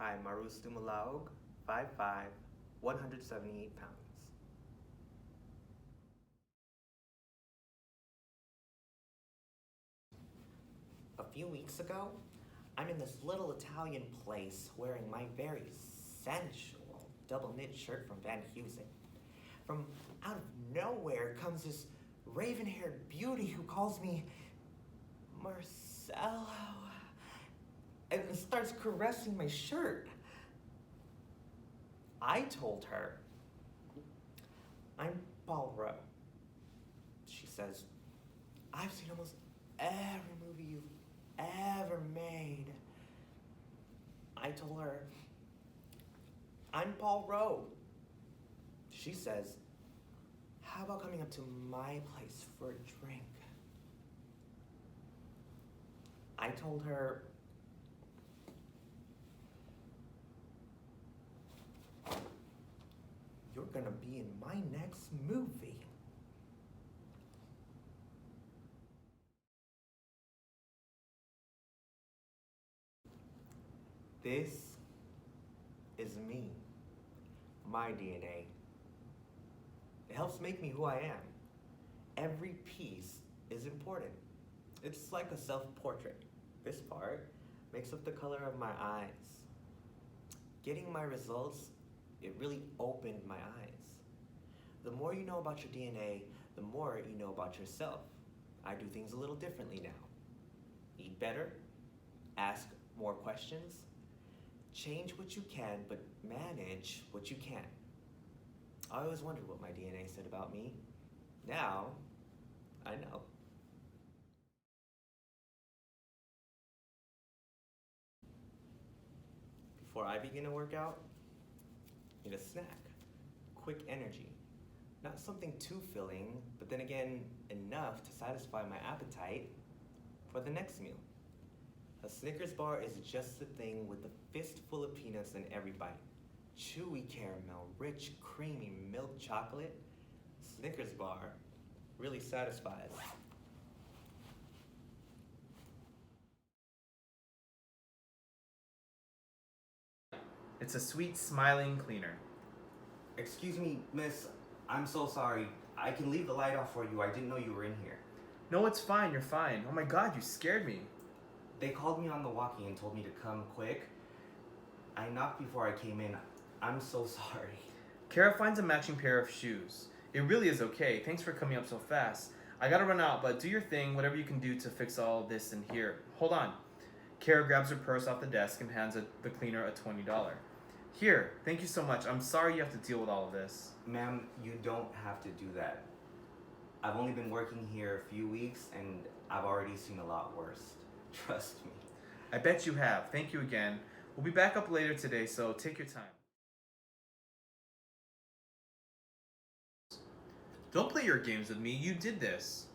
Hi, Maurus Dumalaog, 5'5", 178 pounds. A few weeks ago, I'm in this little Italian place wearing my very sensual double knit shirt from Van Heusen. From out of nowhere comes this raven haired beauty who calls me Marcello and starts caressing my shirt. I told her, I'm Paul Rowe. She says, I've seen almost every movie you've ever made. I told her, I'm Paul Rowe. She says, how about coming up to my place for a drink? I told her, you're gonna be in my next movie. This is me, my DNA. It helps make me who I am. Every piece is important. It's like a self-portrait. This part makes up the color of my eyes. Getting my results, it really opened my eyes. The more you know about your DNA, the more you know about yourself. I do things a little differently now. Eat better, ask more questions, change what you can, but manage what you can't. I always wondered what my DNA said about me. Now, I know. Before I begin a workout, need a snack. Quick energy. Not something too filling, but then again, enough to satisfy my appetite for the next meal. A Snickers bar is just the thing with a fistful of peanuts in every bite. Chewy caramel, rich, creamy milk chocolate. Snickers bar really satisfies. It's a sweet, smiling cleaner. Excuse me, miss, I'm so sorry. I can leave the light off for you. I didn't know you were in here. No, it's fine, you're fine. Oh my god, you scared me. They called me on the walkie and told me to come quick. I knocked before I came in. I'm so sorry. Kara finds a matching pair of shoes. It really is okay. Thanks for coming up so fast. I gotta run out, but do your thing, whatever you can do to fix all this in here. Hold on. Kara grabs her purse off the desk and hands the cleaner a $20. Here, thank you so much. I'm sorry you have to deal with all of this. Ma'am, you don't have to do that. I've only been working here a few weeks and I've already seen a lot worse. Trust me. I bet you have. Thank you again. We'll be back up later today, so take your time. Don't play your games with me. You did this.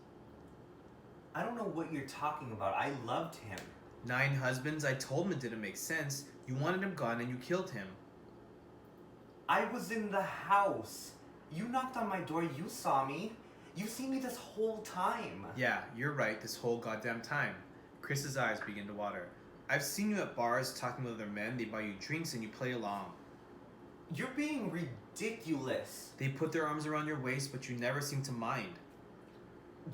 I don't know what you're talking about. I loved him. 9 husbands? I told him it didn't make sense. You wanted him gone and you killed him. I was in the house. You knocked on my door. You saw me. You've seen me this whole time. Yeah, you're right, this whole goddamn time. Chris's eyes begin to water. I've seen you at bars talking with other men. They buy you drinks and you play along. You're being ridiculous. They put their arms around your waist, but you never seem to mind.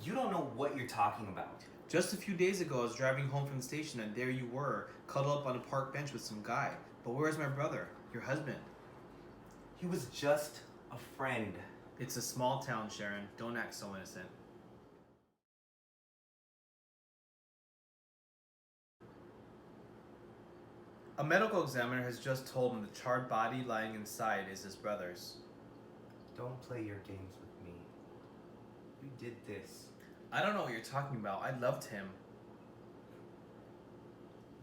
You don't know what you're talking about. Just a few days ago, I was driving home from the station and there you were, cuddled up on a park bench with some guy. But where's my brother, your husband? He was just a friend. It's a small town, Sharon. Don't act so innocent. A medical examiner has just told him the charred body lying inside is his brother's. Don't play your games with me. You did this. I don't know what you're talking about. I loved him.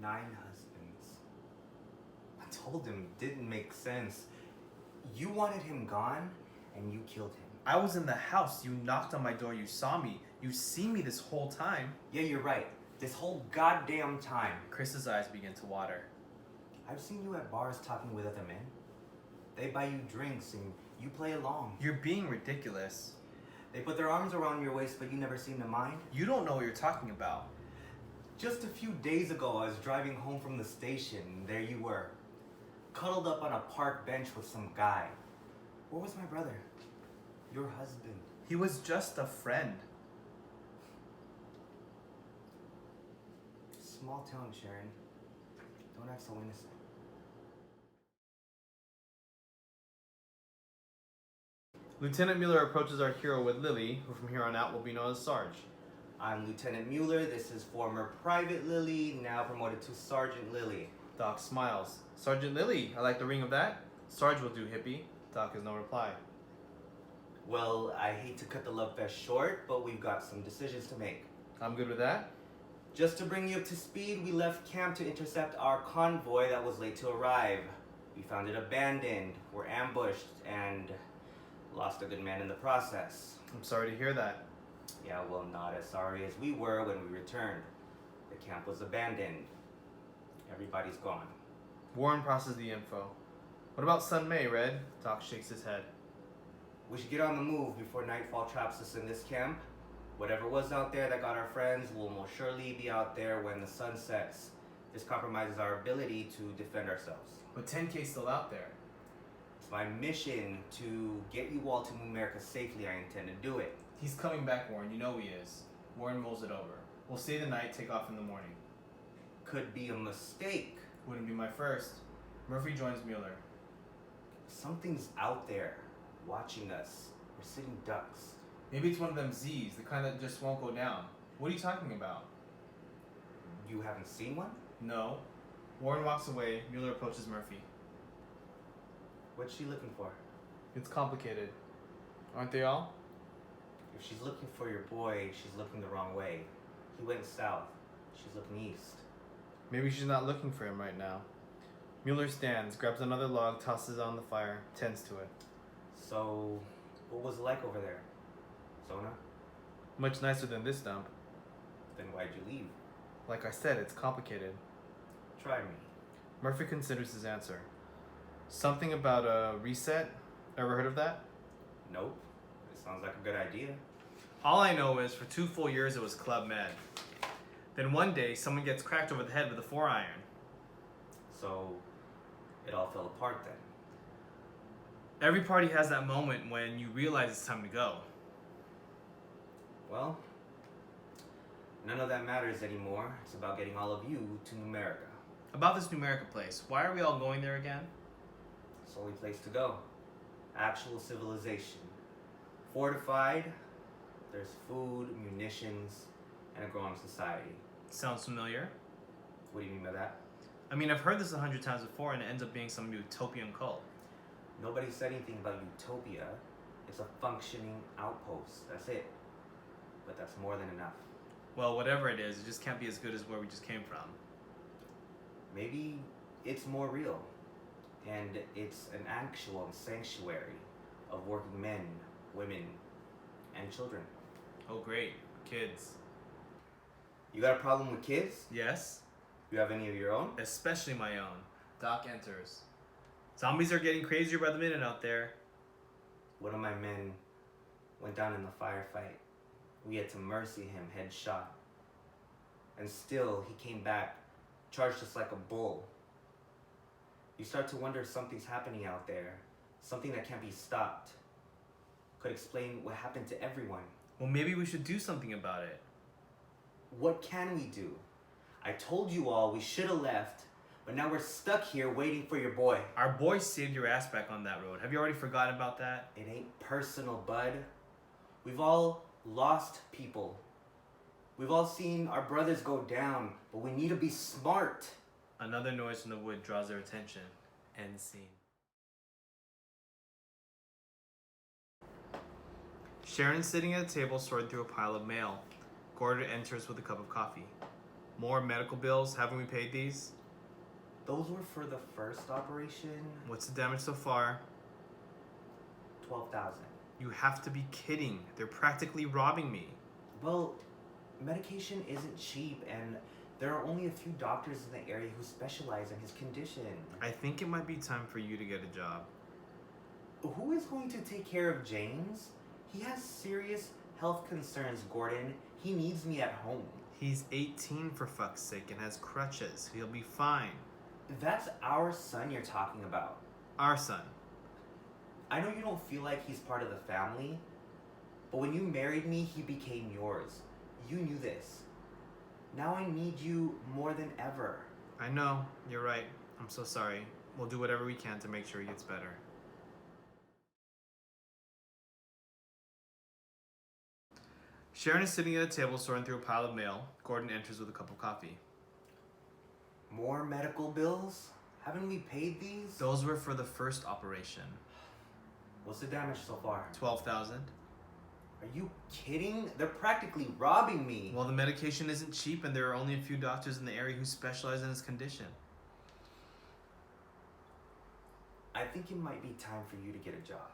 9 husbands. I told him it didn't make sense. You wanted him gone, and you killed him. I was in the house. You knocked on my door. You saw me. You see me this whole time. Yeah, you're right. This whole goddamn time. Chris's eyes begin to water. I've seen you at bars talking with other men. They buy you drinks and you play along. You're being ridiculous. They put their arms around your waist, but you never seem to mind. You don't know what you're talking about. Just a few days ago, I was driving home from the station, and there you were. cuddled up on a park bench with some guy. Where was my brother? Your husband. He was just a friend. Small town, Sharon. Don't act so innocent. Lieutenant Mueller approaches our hero with Lily, who from here on out will be known as Sarge. I'm Lieutenant Mueller. This is former Private Lily, now promoted to Sergeant Lily. Doc smiles. Sergeant Lily, I like the ring of that. Sarge will do, hippie. Doc has no reply. Well, I hate to cut the love fest short, but we've got some decisions to make. I'm good with that. Just to bring you up to speed, we left camp to intercept our convoy that was late to arrive. We found it abandoned, were ambushed, and lost a good man in the process. I'm sorry to hear that. Yeah, well, not as sorry as we were when we returned. The camp was abandoned. Everybody's gone. Warren processes the info. What about Sun May, Red? Doc shakes his head. We should get on the move before nightfall traps us in this camp. Whatever was out there that got our friends will most surely be out there when the sun sets. This compromises our ability to defend ourselves. But 10K's still out there. It's my mission to get you all to New America safely. I intend to do it. He's coming back, Warren. You know he is. Warren rolls it over. We'll stay the night, take off in the morning. Could be a mistake. Wouldn't be my first. Murphy joins Mueller. Something's out there, watching us. We're sitting ducks. Maybe it's one of them Z's, the kind that just won't go down. What are you talking about? You haven't seen one? No. Warren walks away. Mueller approaches Murphy. What's she looking for? It's complicated. Aren't they all? If she's looking for your boy, she's looking the wrong way. He went south. She's looking east. Maybe she's not looking for him right now. Mueller stands, grabs another log, tosses it on the fire, tends to it. So, what was it like over there? Zona? Much nicer than this dump. Then why'd you leave? Like I said, it's complicated. Try me. Murphy considers his answer. Something about a reset? Ever heard of that? Nope. It sounds like a good idea. All I know is for 2 full years it was Club Med. Then one day someone gets cracked over the head with a 4-iron. So, it all fell apart then. Every party has that moment when you realize it's time to go. Well, none of that matters anymore. It's about getting all of you to New America. About this New America place, why are we all going there again? It's the only place to go. Actual civilization. Fortified, there's food, munitions, and a growing society. Sounds familiar. What do you mean by that? I mean, I've heard this 100 times before and it ends up being some utopian cult. Nobody said anything about utopia. It's a functioning outpost. That's it. But that's more than enough. Well, whatever it is, it just can't be as good as where we just came from. Maybe it's more real. And it's an actual sanctuary of working men, women, and children. Oh, great. Kids. You got a problem with kids? Yes? You have any of your own? Especially my own. Doc enters. Zombies are getting crazier by the minute out there. One of my men went down in the firefight. We had to mercy him, headshot. And still, he came back, charged us like a bull. You start to wonder if something's happening out there, something that can't be stopped. Could explain what happened to everyone. Well, maybe we should do something about it. What can we do? I told you all we should have left, but now we're stuck here waiting for your boy. Our boy saved your ass back on that road. Have you already forgotten about that? It ain't personal, bud. We've all lost people. We've all seen our brothers go down, but we need to be smart. Another noise from the wood draws their attention. End scene. Sharon's sitting at a table sorting through a pile of mail. Gordon enters with a cup of coffee. More medical bills? Haven't we paid these? Those were for the first operation. What's the damage so far? 12,000. You have to be kidding. They're practically robbing me. Well, medication isn't cheap, and there are only a few doctors in the area who specialize in his condition. I think it might be time for you to get a job. Who is going to take care of James? He has serious health concerns, Gordon. He needs me at home. He's 18 for fuck's sake and has crutches. He'll be fine. That's our son you're talking about. Our son. I know you don't feel like he's part of the family, but when you married me, he became yours. You knew this. Now I need you more than ever. I know, you're right. I'm so sorry. We'll do whatever we can to make sure he gets better. Sharon is sitting at a table sorting through a pile of mail. Gordon enters with a cup of coffee. More medical bills? Haven't we paid these? Those were for the first operation. What's the damage so far? $12,000. Are you kidding? They're practically robbing me. Well, the medication isn't cheap and there are only a few doctors in the area who specialize in his condition. I think it might be time for you to get a job.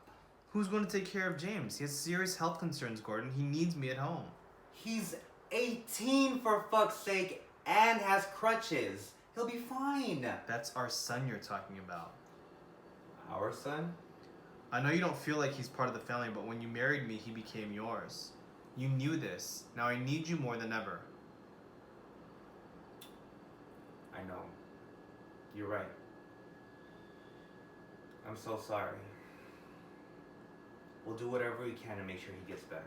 Who's going to take care of James? He has serious health concerns, Gordon. He needs me at home. He's 18 for fuck's sake and has crutches. He'll be fine. That's our son you're talking about. Our son? I know you don't feel like he's part of the family, but when you married me, he became yours. You knew this. Now I need you more than ever. I know. You're right. I'm so sorry. We'll do whatever we can to make sure he gets better.